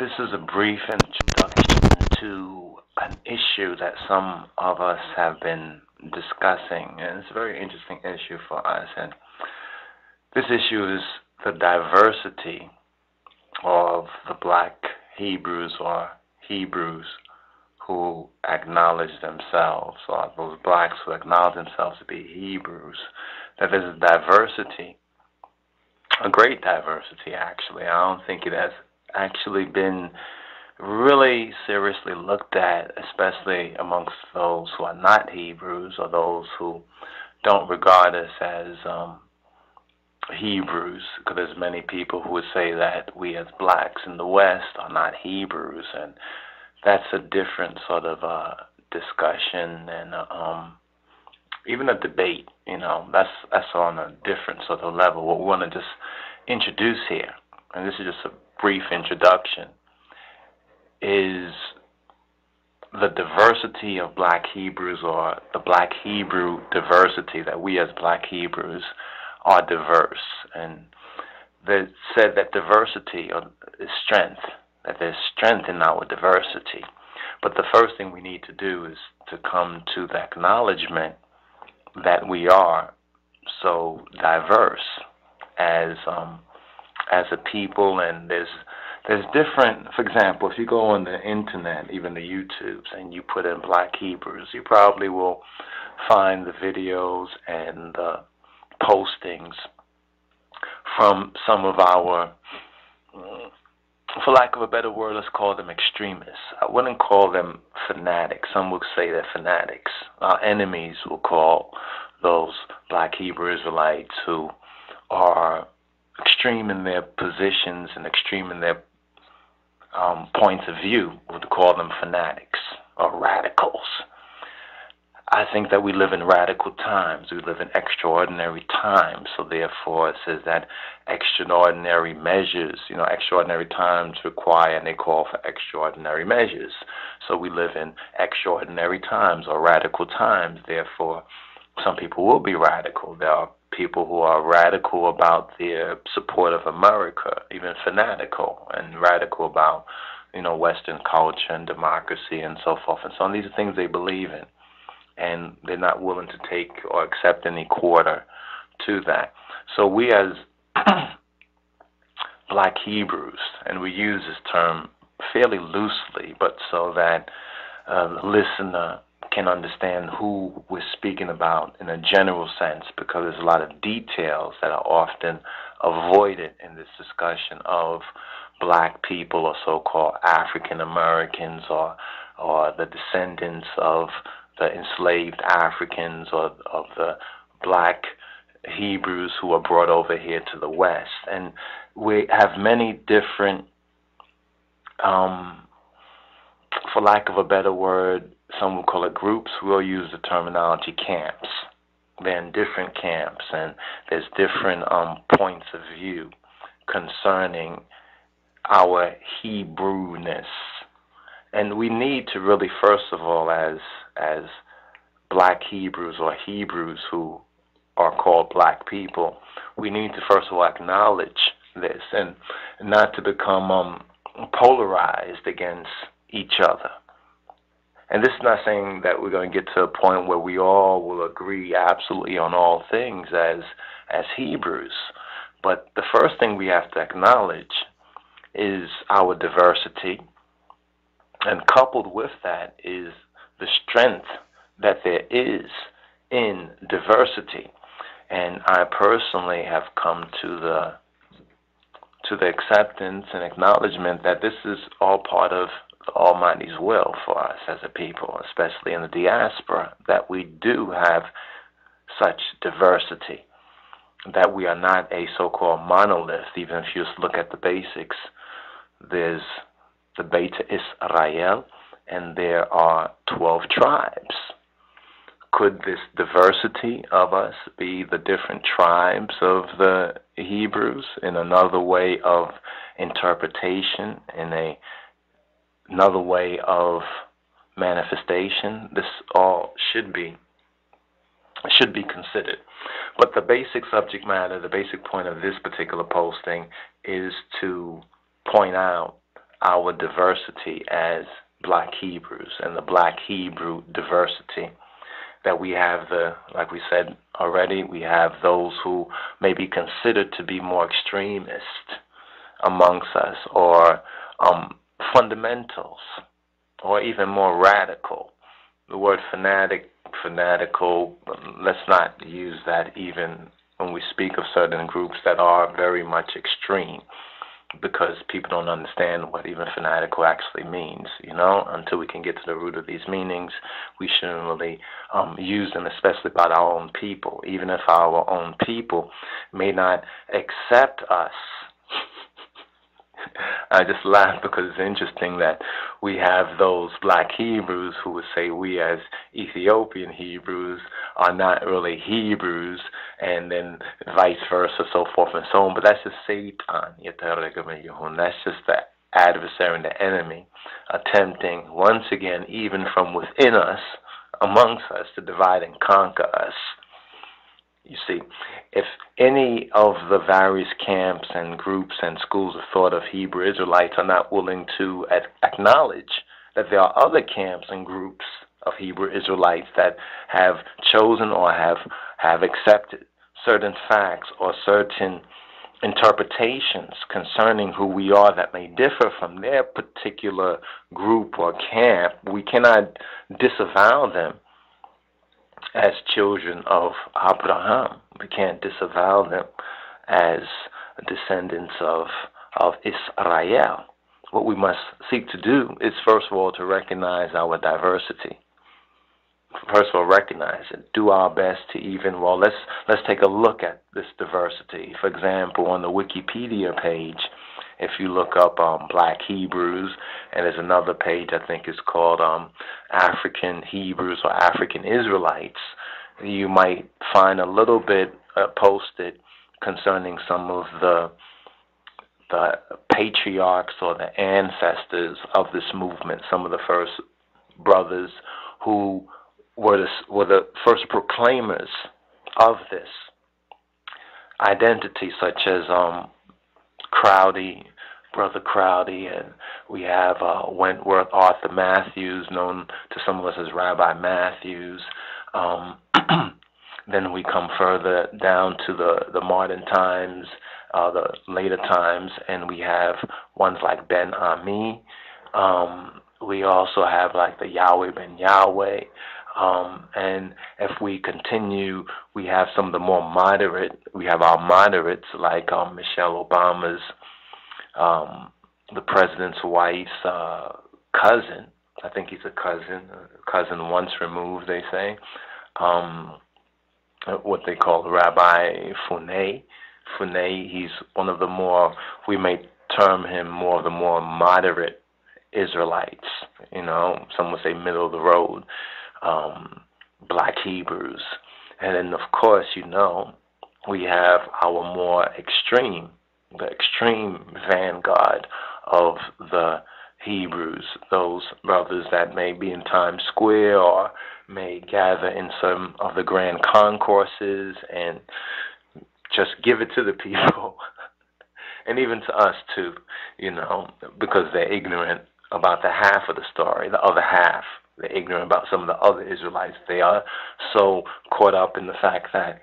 This is a brief introduction to an issue that some of us have been discussing, and it's a very interesting issue for us. And this issue is the diversity of the black Hebrews or Hebrews who acknowledge themselves, or those blacks who acknowledge themselves to be Hebrews. That there's a diversity, a great diversity actually. I don't think it has actually been really seriously looked at, especially amongst those who are not Hebrews or those who don't regard us as Hebrews, because there's many people who would say that we as blacks in the West are not Hebrews, and that's a different sort of discussion and even a debate. That's on a different sort of level. What we want to just introduce here, and this is just a brief introduction, is the diversity of black Hebrews, or the black Hebrew diversity, that we as black Hebrews are diverse. And they said that diversity is strength, that there's strength in our diversity. But the first thing we need to do is to come to the acknowledgement that we are so diverse as a people. And there's different, for example, if you go on the internet, even the YouTubes, and you put in black Hebrews, you probably will find the videos and the postings from some of our, for lack of a better word, let's call them extremists. I wouldn't call them fanatics. Some would say they're fanatics. Our enemies will call those black Hebrew Israelites who are extreme in their positions and extreme in their points of view, would call them fanatics or radicals. I think that we live in radical times. We live in extraordinary times. So therefore it says that extraordinary measures, extraordinary times require, and they call for extraordinary measures. So we live in extraordinary times or radical times. Therefore, some people will be radical. There are people who are radical about their support of America, even fanatical, and radical about, Western culture and democracy and so forth and so on. These are things they believe in, and they're not willing to take or accept any quarter to that. So we as black Hebrews, and we use this term fairly loosely, but so that the listener can understand who we're speaking about in a general sense, because there's a lot of details that are often avoided in this discussion of black people, or so-called African Americans, or the descendants of the enslaved Africans, or of the black Hebrews who were brought over here to the West. And we have many different, for lack of a better word, some will call it groups. We'll use the terminology camps. They're in different camps, and there's different points of view concerning our Hebrewness. And we need to really, first of all, as black Hebrews, or Hebrews who are called black people, we need to first of all acknowledge this, and not to become polarized against each other. And this is not saying that we're going to get to a point where we all will agree absolutely on all things as Hebrews. But the first thing we have to acknowledge is our diversity. And coupled with that is the strength that there is in diversity. And I personally have come to the acceptance and acknowledgement that this is all part of the Almighty's will for us as a people, especially in the diaspora, that we do have such diversity, that we are not a so-called monolith. Even if you just look at the basics, there's the Beta Israel, and there are 12 tribes. Could this diversity of us be the different tribes of the Hebrews in another way of interpretation, in another way of manifestation? This all should be considered. But the basic subject matter, the basic point of this particular posting is to point out our diversity as black Hebrews and the black Hebrew diversity. That we have like we said already, we have those who may be considered to be more extremist amongst us, or fundamentals, or even more radical. The word fanatical, let's not use that even when we speak of certain groups that are very much extreme, because people don't understand what even fanatical actually means, until we can get to the root of these meanings. We shouldn't really use them, especially about our own people, even if our own people may not accept us. I just laugh because it's interesting that we have those black Hebrews who would say we as Ethiopian Hebrews are not really Hebrews, and then vice versa, so forth and so on. But that's just Satan. That's just the adversary and the enemy attempting, once again, even from within us, amongst us, to divide and conquer us. You see, if any of the various camps and groups and schools of thought of Hebrew Israelites are not willing to acknowledge that there are other camps and groups of Hebrew Israelites that have chosen or have accepted certain facts or certain interpretations concerning who we are that may differ from their particular group or camp, we cannot disavow them as children of Abraham. We can't disavow them as descendants of Israel. What we must seek to do is, first of all, to recognize our diversity. First of all, recognize it. Do our best to even, let's take a look at this diversity. For example, on the Wikipedia page, if you look up Black Hebrews, and there's another page I think is called African Hebrews or African Israelites, you might find a little bit posted concerning some of the patriarchs or the ancestors of this movement, some of the first brothers who were the first proclaimers of this identity, such as Brother Crowdy, and we have Wentworth Arthur Matthews, known to some of us as Rabbi Matthews. Then we come further down to the modern times, the later times, and we have ones like Ben Ami. We also have like the Yahweh Ben Yahweh. And if we continue, we have some of the more moderate. We have our moderates like Michelle Obama's, the president's wife's cousin. I think he's a cousin once removed, they say. What they call Rabbi Funay. He's one of the more, we may term him more of the more moderate Israelites. Some would say middle of the road. Black Hebrews. And then, of course, we have our more extreme, the extreme vanguard of the Hebrews, those brothers that may be in Times Square or may gather in some of the grand concourses and just give it to the people, and even to us too, because they're ignorant about the half of the story, the other half. They're ignorant about some of the other Israelites. They are so caught up in the fact that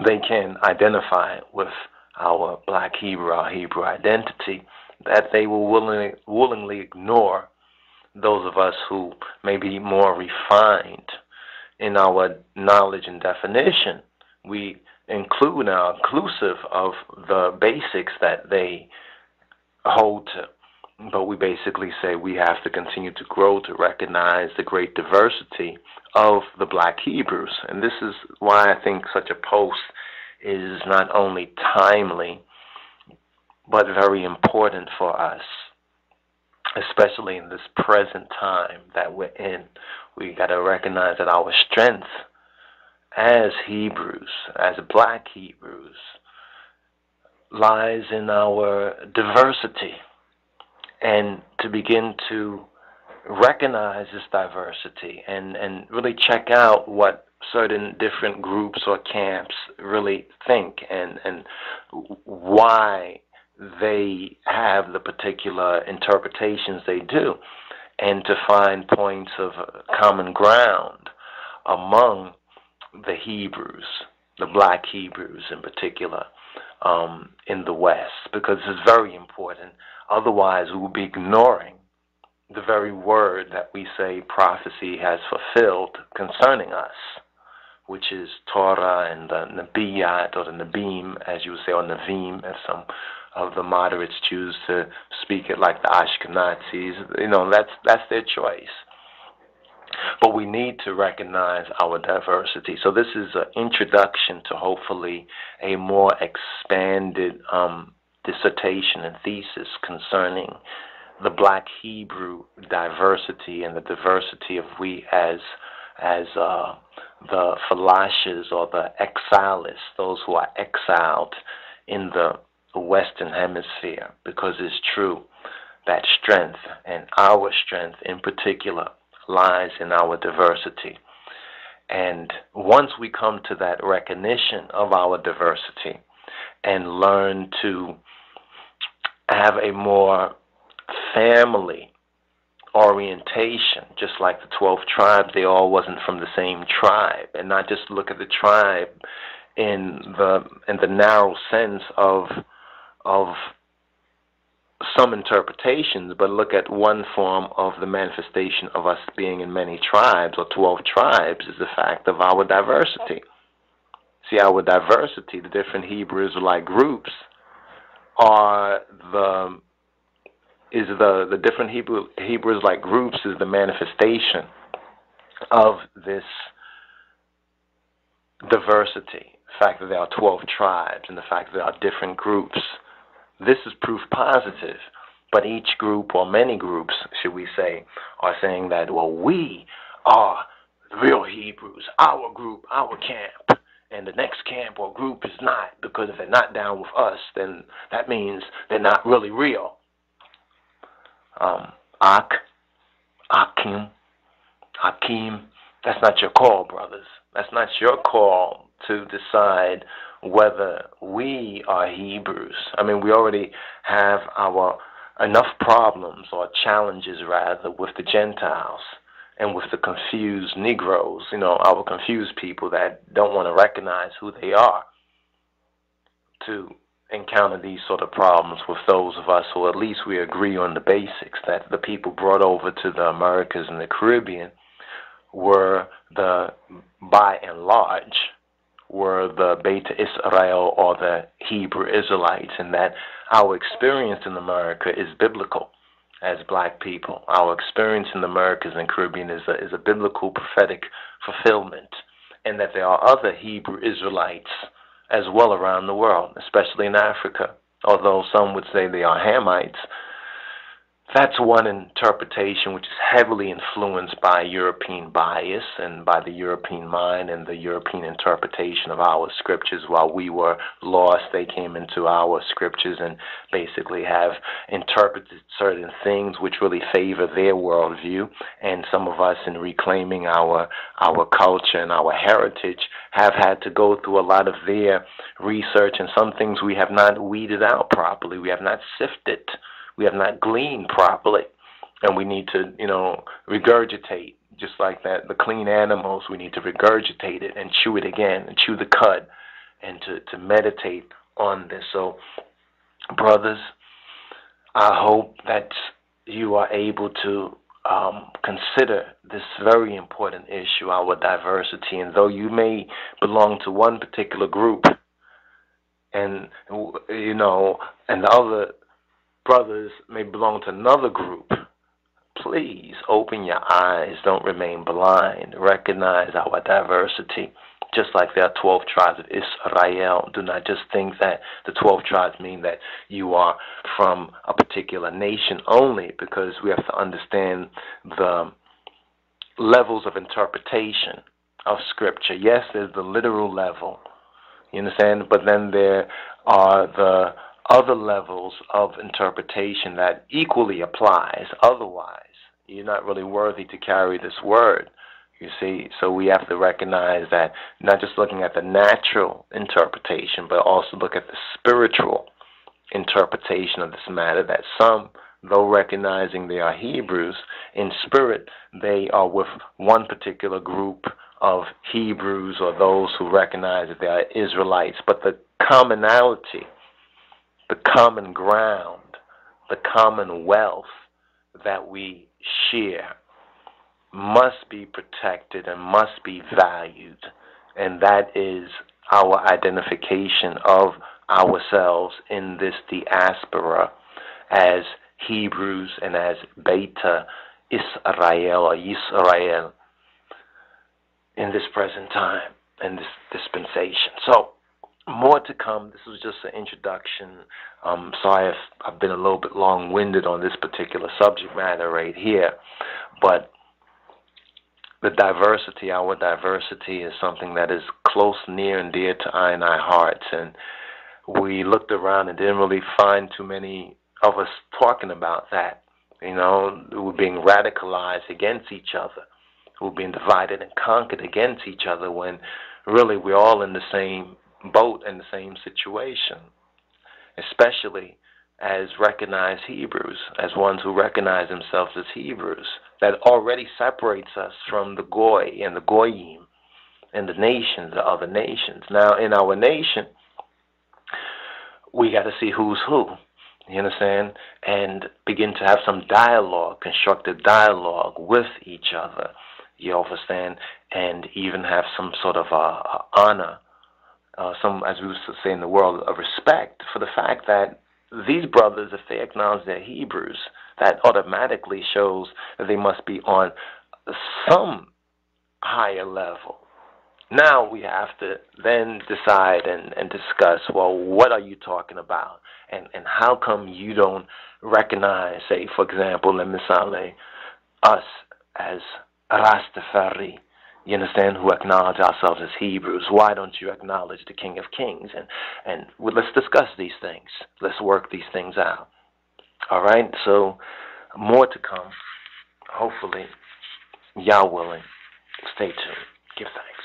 they can identify with our Black Hebrew, our Hebrew identity, that they will willingly ignore those of us who may be more refined in our knowledge and definition. We include and are inclusive of the basics that they hold to. But we basically say we have to continue to grow to recognize the great diversity of the Black Hebrews. And this is why I think such a post is not only timely, but very important for us, especially in this present time that we're in. We got to recognize that our strength as Hebrews, as Black Hebrews, lies in our diversity. And to begin to recognize this diversity and really check out what certain different groups or camps really think and why they have the particular interpretations they do, and to find points of common ground among the Hebrews, the black Hebrews in particular, in the West, because it's very important. Otherwise, we will be ignoring the very word that we say prophecy has fulfilled concerning us, which is Torah and the Nabiyat, or the Nabim, as you would say, or Navim, as some of the moderates choose to speak it, like the Ashkenazis. You know, that's their choice. But we need to recognize our diversity. So this is an introduction to hopefully a more expanded dissertation and thesis concerning the black Hebrew diversity and the diversity of we as the Falashas, or the exiles, those who are exiled in the Western Hemisphere, because it's true that strength, and our strength in particular, lies in our diversity. And once we come to that recognition of our diversity and learn to have a more family orientation, just like the 12 tribes, they all wasn't from the same tribe, and not just look at the tribe in the narrow sense of some interpretations, but look at one form of the manifestation of us being in many tribes, or 12 tribes, is the fact of our diversity. See, our diversity, the different Hebrew Israelite groups, are the different Hebrew Israelite groups is the manifestation of this diversity. The fact that there are 12 tribes, and the fact that there are different groups. This is proof positive, but each group, or many groups, should we say, are saying that, well, we are the real Hebrews, our group, our camp, and the next camp or group is not, because if they're not down with us, then that means they're not really real. Hakim, that's not your call, brothers. That's not your call to decide whether we are Hebrews. I mean, we already have our enough problems, or challenges rather, with the Gentiles and with the confused Negroes, you know, our confused people that don't want to recognize who they are, to encounter these sort of problems with those of us who at least we agree on the basics, that the people brought over to the Americas and the Caribbean were by and large, were the Beta Israel, or the Hebrew Israelites, and that our experience in America is biblical as black people. Our experience in the Americas and Caribbean is a biblical prophetic fulfillment, and that there are other Hebrew Israelites as well around the world, especially in Africa, although some would say they are Hamites. That's one interpretation which is heavily influenced by European bias and by the European mind and the European interpretation of our scriptures. While we were lost, they came into our scriptures and basically have interpreted certain things which really favor their worldview. And some of us, in reclaiming our culture and our heritage, have had to go through a lot of their research, and some things we have not weeded out properly. We have not sifted. We have not gleaned properly, and we need to, regurgitate, just like that. The clean animals, we need to regurgitate it and chew it again, and chew the cud, and to meditate on this. So, brothers, I hope that you are able to consider this very important issue, our diversity. And though you may belong to one particular group, and and the other brothers may belong to another group, please open your eyes. Don't remain blind. Recognize our diversity. Just like there are 12 tribes of Israel, do not just think that the 12 tribes mean that you are from a particular nation only, because we have to understand the levels of interpretation of Scripture. Yes, there's the literal level, you understand, but then there are the other levels of interpretation that equally applies. Otherwise, you're not really worthy to carry this word, you see. So we have to recognize that, not just looking at the natural interpretation, but also look at the spiritual interpretation of this matter, that some, though recognizing they are Hebrews, in spirit they are with one particular group of Hebrews or those who recognize that they are Israelites, but the commonality, the common ground, the commonwealth that we share must be protected and must be valued, and that is our identification of ourselves in this diaspora as Hebrews and as Beta Israel or Yisrael in this present time, in this dispensation. So, more to come. This was just an introduction. Sorry if I've been a little bit long-winded on this particular subject matter right here, but the diversity, our diversity, is something that is close, near, and dear to I and I hearts. And we looked around and didn't really find too many of us talking about that. You know, we're being radicalized against each other. We're being divided and conquered against each other when really we're all in the same boat and the same situation, especially as recognized Hebrews, as ones who recognize themselves as Hebrews. That already separates us from the Goy and the Goyim and the nations, the other nations. Now, in our nation, we got to see who's who, you understand, and begin to have some dialogue, constructive dialogue with each other, you understand, and even have some sort of honor, some, as we used to say in the world, a respect for the fact that these brothers, if they acknowledge they're Hebrews, that automatically shows that they must be on some higher level. Now we have to then decide and discuss, well, what are you talking about? And how come you don't recognize, say, for example, let me say, us as Rastafari, you understand, who acknowledge ourselves as Hebrews? Why don't you acknowledge the King of Kings? And let's discuss these things. Let's work these things out. All right? So, more to come. Hopefully, Yah willing. Stay tuned. Give thanks.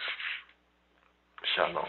Shalom.